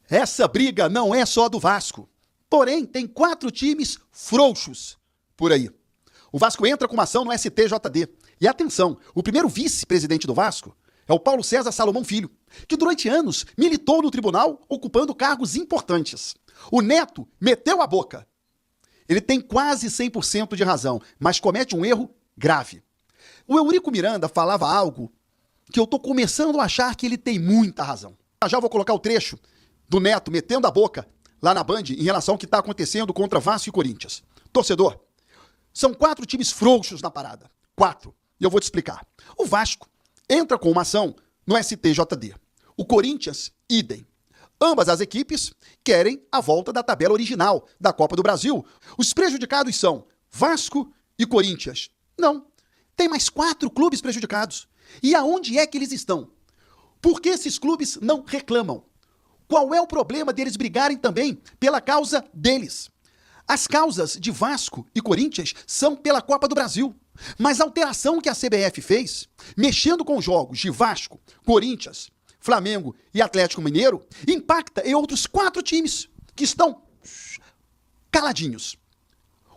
Essa briga não é só do Vasco. Porém, tem 4 times frouxos por aí. O Vasco entra com uma ação no STJD. E atenção, o primeiro vice-presidente do Vasco é o Paulo César Salomão Filho, que durante anos militou no tribunal ocupando cargos importantes. O Neto meteu a boca. Ele tem quase 100% de razão, mas comete um erro grave. O Eurico Miranda falava algo que eu tô começando a achar que ele tem muita razão. Já vou colocar o trecho do Neto metendo a boca lá na Band em relação ao que está acontecendo contra Vasco e Corinthians. Torcedor, são 4 times frouxos na parada. 4. E eu vou te explicar. O Vasco entra com uma ação no STJD. O Corinthians, idem. Ambas as equipes querem a volta da tabela original da Copa do Brasil. Os prejudicados são Vasco e Corinthians. Não. Tem mais 4 clubes prejudicados. E aonde é que eles estão? Por que esses clubes não reclamam? Qual é o problema deles brigarem também pela causa deles? As causas de Vasco e Corinthians são pela Copa do Brasil. Mas a alteração que a CBF fez, mexendo com os jogos de Vasco, Corinthians, Flamengo e Atlético Mineiro, impacta em outros 4 times que estão caladinhos.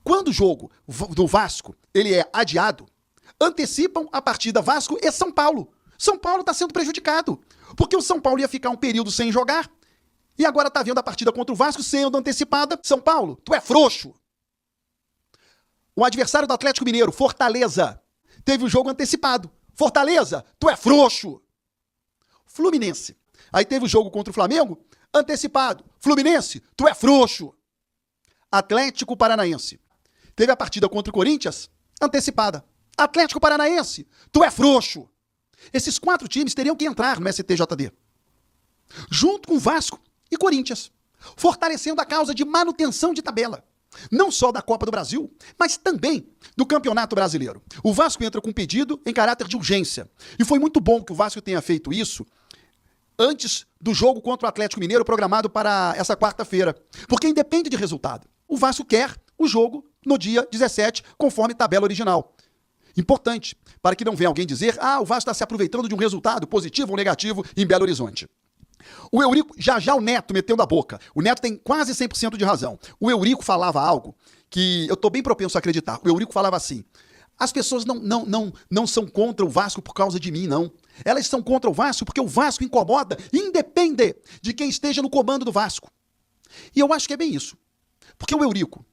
Quando o jogo do Vasco ele é adiado, antecipam a partida Vasco e São Paulo. São Paulo está sendo prejudicado, porque o São Paulo ia ficar um período sem jogar, e agora está vendo a partida contra o Vasco sendo antecipada. São Paulo, tu é frouxo. O adversário do Atlético Mineiro, Fortaleza, teve o jogo antecipado. Fortaleza, tu é frouxo. Fluminense. Aí teve o jogo contra o Flamengo, antecipado. Fluminense, tu é frouxo. Atlético Paranaense. Teve a partida contra o Corinthians, antecipada. Atlético Paranaense, tu é frouxo. Esses 4 times teriam que entrar no STJD. Junto com Vasco e Corinthians. Fortalecendo a causa de manutenção de tabela. Não só da Copa do Brasil, mas também do Campeonato Brasileiro. O Vasco entra com um pedido em caráter de urgência. E foi muito bom que o Vasco tenha feito isso antes do jogo contra o Atlético Mineiro programado para essa quarta-feira. Porque independe de resultado. O Vasco quer o jogo no dia 17, conforme tabela original. Importante, para que não venha alguém dizer o Vasco está se aproveitando de um resultado positivo ou negativo em Belo Horizonte. O Eurico, já o Neto metendo a boca. O Neto tem quase 100% de razão. O Eurico falava algo que eu estou bem propenso a acreditar. O Eurico falava assim, as pessoas não são contra o Vasco por causa de mim, não. Elas são contra o Vasco porque o Vasco incomoda, independe de quem esteja no comando do Vasco. E eu acho que é bem isso. Porque o Eurico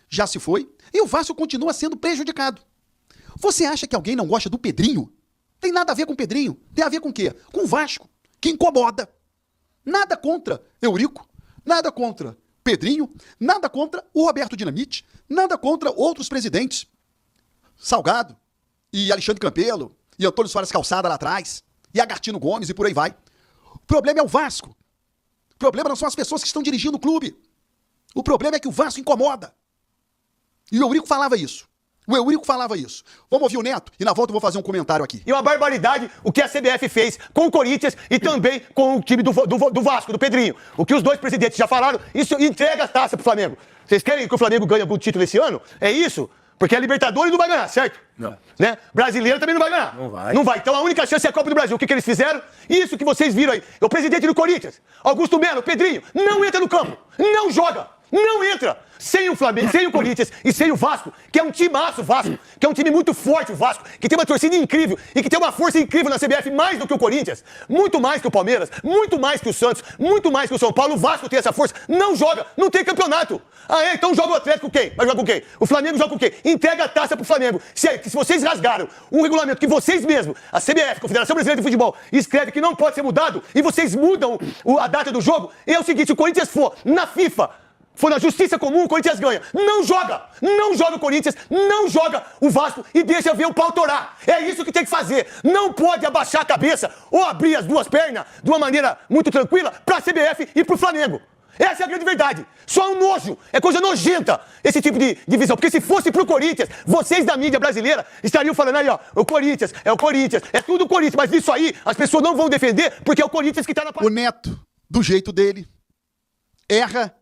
já se foi e o Vasco continua sendo prejudicado. Você acha que alguém não gosta do Pedrinho? Tem nada a ver com o Pedrinho. Tem a ver com o quê? Com o Vasco, que incomoda. Nada contra Eurico, nada contra Pedrinho, nada contra o Roberto Dinamite, nada contra outros presidentes. Salgado, e Alexandre Campelo, e Antônio Soares Calçada lá atrás, e Agartino Gomes e por aí vai. O problema é o Vasco. O problema não são as pessoas que estão dirigindo o clube. O problema é que o Vasco incomoda. E o Eurico falava isso. O Eurico falava isso. Vamos ouvir o Neto e na volta eu vou fazer um comentário aqui. E uma barbaridade o que a CBF fez com o Corinthians e também com o time do Vasco, do Pedrinho. O que os 2 presidentes já falaram, isso entrega a taça pro Flamengo. Vocês querem que o Flamengo ganhe algum título esse ano? É isso? Porque a Libertadores não vai ganhar, certo? Não. Né? Brasileiro também não vai ganhar. Não vai. Não vai. Então a única chance é a Copa do Brasil. O que eles fizeram? Isso que vocês viram aí. O presidente do Corinthians, Augusto Melo, Pedrinho, não entra no campo. Não joga. Não entra. Sem o Flamengo, sem o Corinthians e sem o Vasco, que é um timaço Vasco, que é um time muito forte o Vasco, que tem uma torcida incrível e que tem uma força incrível na CBF, mais do que o Corinthians, muito mais que o Palmeiras, muito mais que o Santos, muito mais que o São Paulo. O Vasco tem essa força, não joga, não tem campeonato. Então joga o Atlético com quem? Vai jogar com quem? O Flamengo joga com quem? Entrega a taça pro Flamengo. Se vocês rasgaram um regulamento que vocês mesmos, a CBF, Confederação Brasileira de Futebol, escreve que não pode ser mudado e vocês mudam a data do jogo, é o seguinte, se o Corinthians for na FIFA, for na justiça comum, o Corinthians ganha. Não joga! Não joga o Corinthians, não joga o Vasco e deixa ver o pau torar. É isso que tem que fazer. Não pode abaixar a cabeça ou abrir as 2 pernas de uma maneira muito tranquila pra CBF e pro Flamengo. Essa é a grande verdade. Só um nojo. É coisa nojenta esse tipo de divisão. Porque se fosse pro Corinthians, vocês da mídia brasileira estariam falando aí, o Corinthians, é tudo o Corinthians. Mas isso aí, as pessoas não vão defender porque é o Corinthians que tá na... O Neto, do jeito dele, erra.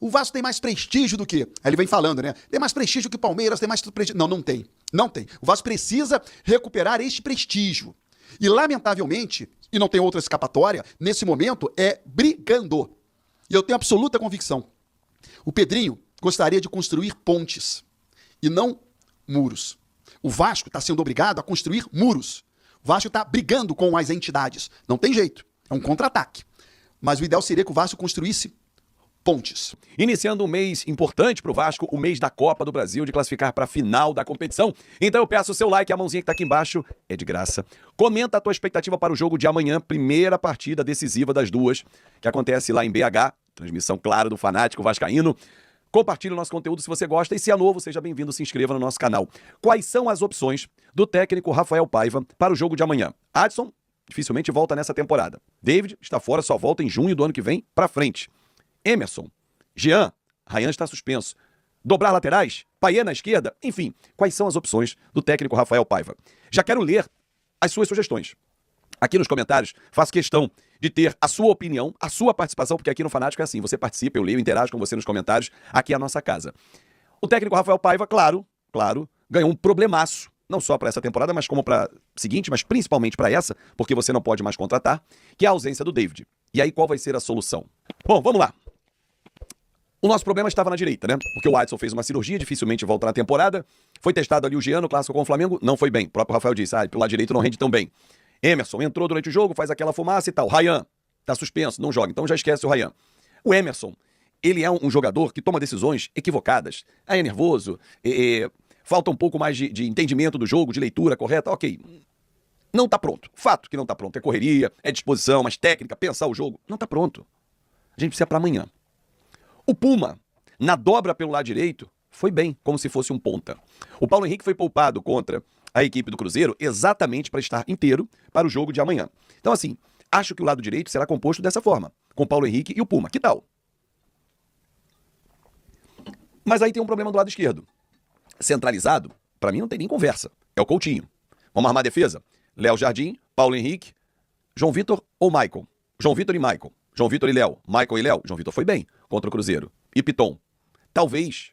O Vasco tem mais prestígio do que... Aí ele vem falando, né? Tem mais prestígio que o Palmeiras, tem mais prestígio... Não tem. Não tem. O Vasco precisa recuperar este prestígio. E, lamentavelmente, e não tem outra escapatória, nesse momento é brigando. E eu tenho absoluta convicção. O Pedrinho gostaria de construir pontes e não muros. O Vasco está sendo obrigado a construir muros. O Vasco está brigando com as entidades. Não tem jeito. É um contra-ataque. Mas o ideal seria que o Vasco construísse pontes. Iniciando um mês importante para o Vasco, o mês da Copa do Brasil, de classificar para a final da competição. Então eu peço o seu like, a mãozinha que está aqui embaixo é de graça. Comenta a tua expectativa para o jogo de amanhã, primeira partida decisiva das duas, que acontece lá em BH, transmissão, claro, do fanático vascaíno. Compartilhe o nosso conteúdo se você gosta e se é novo, seja bem-vindo, se inscreva no nosso canal. Quais são as opções do técnico Rafael Paiva para o jogo de amanhã? Adson dificilmente volta nessa temporada. David está fora, só volta em junho do ano que vem para frente. Emerson, Jean, Ryan está suspenso. Dobrar laterais? Payet na esquerda? Enfim, quais são as opções do técnico Rafael Paiva? Já quero ler as suas sugestões. Aqui nos comentários, faço questão de ter a sua opinião, a sua participação, porque aqui no Fanático é assim, você participa, eu leio, interajo com você nos comentários, aqui é a nossa casa. O técnico Rafael Paiva, claro, ganhou um problemaço, não só para essa temporada, mas como para a seguinte, mas principalmente para essa, porque você não pode mais contratar, que é a ausência do David. E aí qual vai ser a solução? Bom, vamos lá. O nosso problema estava na direita, né? Porque o Adson fez uma cirurgia, dificilmente volta na temporada. Foi testado ali o Jean no clássico com o Flamengo, não foi bem. O próprio Rafael disse, pelo lado direito não rende tão bem. Emerson entrou durante o jogo, faz aquela fumaça e tal. Ryan tá suspenso, não joga, então já esquece o Ryan. O Emerson, ele é um jogador que toma decisões equivocadas. Aí é nervoso, falta um pouco mais de entendimento do jogo, de leitura correta, ok. Não tá pronto. Fato que não tá pronto. É correria, é disposição, mas técnica, pensar o jogo. Não tá pronto. A gente precisa para amanhã. O Puma, na dobra pelo lado direito, foi bem, como se fosse um ponta. O Paulo Henrique foi poupado contra a equipe do Cruzeiro exatamente para estar inteiro para o jogo de amanhã. Então, assim, acho que o lado direito será composto dessa forma, com o Paulo Henrique e o Puma. Que tal? Mas aí tem um problema do lado esquerdo. Centralizado, para mim não tem nem conversa. É o Coutinho. Vamos armar a defesa? Léo Jardim, Paulo Henrique, João Vitor ou Maicon? João Vitor e Maicon. João Vitor e Léo. Maicon e Léo. João Vitor foi bem contra o Cruzeiro. E Piton. Talvez.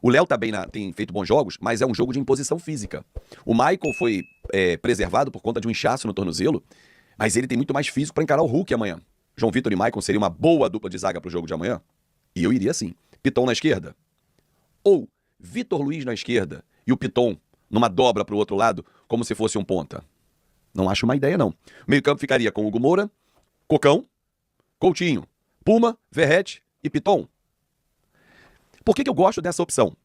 O Léo tá bem, tem feito bons jogos, mas é um jogo de imposição física. O Maicon foi preservado por conta de um inchaço no tornozelo, mas ele tem muito mais físico para encarar o Hulk amanhã. João Vitor e Maicon seria uma boa dupla de zaga para o jogo de amanhã? E eu iria sim. Piton na esquerda. Ou Vitor Luiz na esquerda e o Piton numa dobra para o outro lado, como se fosse um ponta. Não acho uma ideia, não. O meio-campo ficaria com Hugo Moura, Cocão, Coutinho, Puma, Verrete e Piton. Por que eu gosto dessa opção?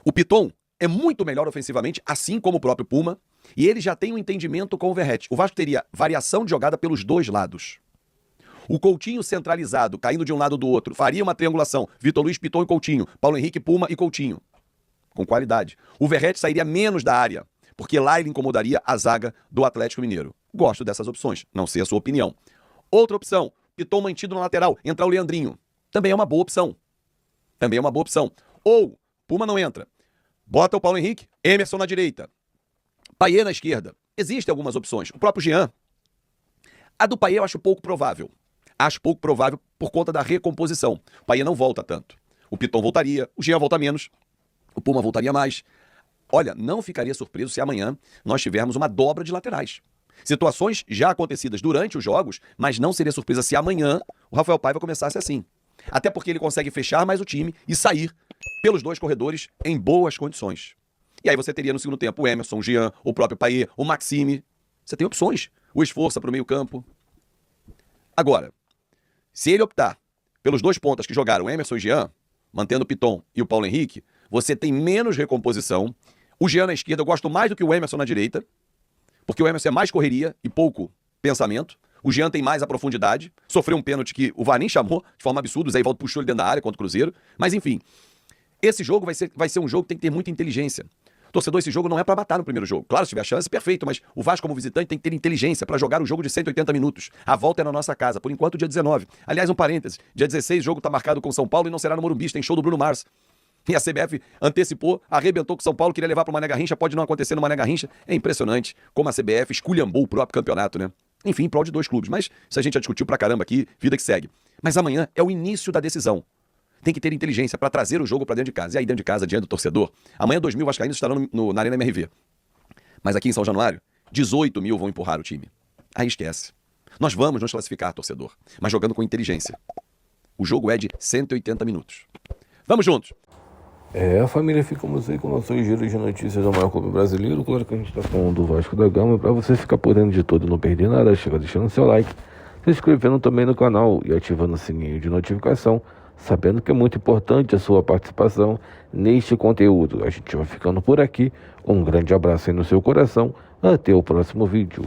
O Piton é muito melhor ofensivamente, assim como o próprio Puma, e ele já tem um entendimento com o Verrete. O Vasco teria variação de jogada pelos dois lados. O Coutinho centralizado, caindo de um lado ou do outro, faria uma triangulação. Vitor Luiz, Piton e Coutinho. Paulo Henrique, Puma e Coutinho. Com qualidade. O Verrete sairia menos da área, porque lá ele incomodaria a zaga do Atlético Mineiro. Gosto dessas opções, não sei a sua opinião. Outra opção, Piton mantido na lateral, entrar o Leandrinho. Também é uma boa opção. Ou, Puma não entra. Bota o Paulo Henrique, Emerson na direita. Payet na esquerda. Existem algumas opções. O próprio Jean. A do Payet eu acho pouco provável. Por conta da recomposição. O Payet não volta tanto. O Piton voltaria, o Jean volta menos, o Puma voltaria mais. Olha, não ficaria surpreso se amanhã nós tivermos uma dobra de laterais. Situações já acontecidas durante os jogos, mas não seria surpresa se amanhã o Rafael Paiva começasse assim. Até porque ele consegue fechar mais o time e sair pelos dois corredores em boas condições. E aí você teria no segundo tempo o Emerson, o Jean, o próprio Payet, o Maxime. Você tem opções. O Esforça para o meio campo. Agora, se ele optar pelos dois pontas que jogaram, Emerson e Jean, mantendo o Piton e o Paulo Henrique, você tem menos recomposição. O Jean na esquerda eu gosto mais do que o Emerson na direita, porque o Emerson é mais correria e pouco pensamento. O Jean tem mais a profundidade. Sofreu um pênalti que o VAR nem chamou de forma absurda. O Zé Ivaldo puxou ele dentro da área contra o Cruzeiro. Mas enfim, esse jogo vai ser um jogo que tem que ter muita inteligência. Torcedor, esse jogo não é para matar no primeiro jogo. Claro, se tiver chance, perfeito, mas o Vasco como visitante tem que ter inteligência para jogar o jogo de 180 minutos. A volta é na nossa casa, por enquanto dia 19. Aliás, um parêntese, dia 16 o jogo tá marcado com São Paulo e não será no Morumbi, tem show do Bruno Mars. E a CBF antecipou, arrebentou com São Paulo, queria levar para o Mané Garrincha, pode não acontecer no Mané Garrincha. É impressionante como a CBF esculhambou o próprio campeonato, né? Enfim, em prol de dois clubes, mas isso a gente já discutiu pra caramba aqui, vida que segue. Mas amanhã é o início da decisão. Tem que ter inteligência para trazer o jogo para dentro de casa. E aí dentro de casa, diante do torcedor, amanhã 2.000 vascaínos estarão na Arena MRV. Mas aqui em São Januário, 18.000 vão empurrar o time. Aí esquece. Nós vamos nos classificar, torcedor, mas jogando com inteligência. O jogo é de 180 minutos. Vamos juntos! A família, ficamos aí com o nosso giro de notícias do maior clube brasileiro. Claro que a gente está falando do Vasco da Gama. Para você ficar por dentro de tudo e não perder nada, chega deixando seu like, se inscrevendo também no canal e ativando o sininho de notificação, sabendo que é muito importante a sua participação neste conteúdo. A gente vai ficando por aqui. Um grande abraço aí no seu coração. Até o próximo vídeo.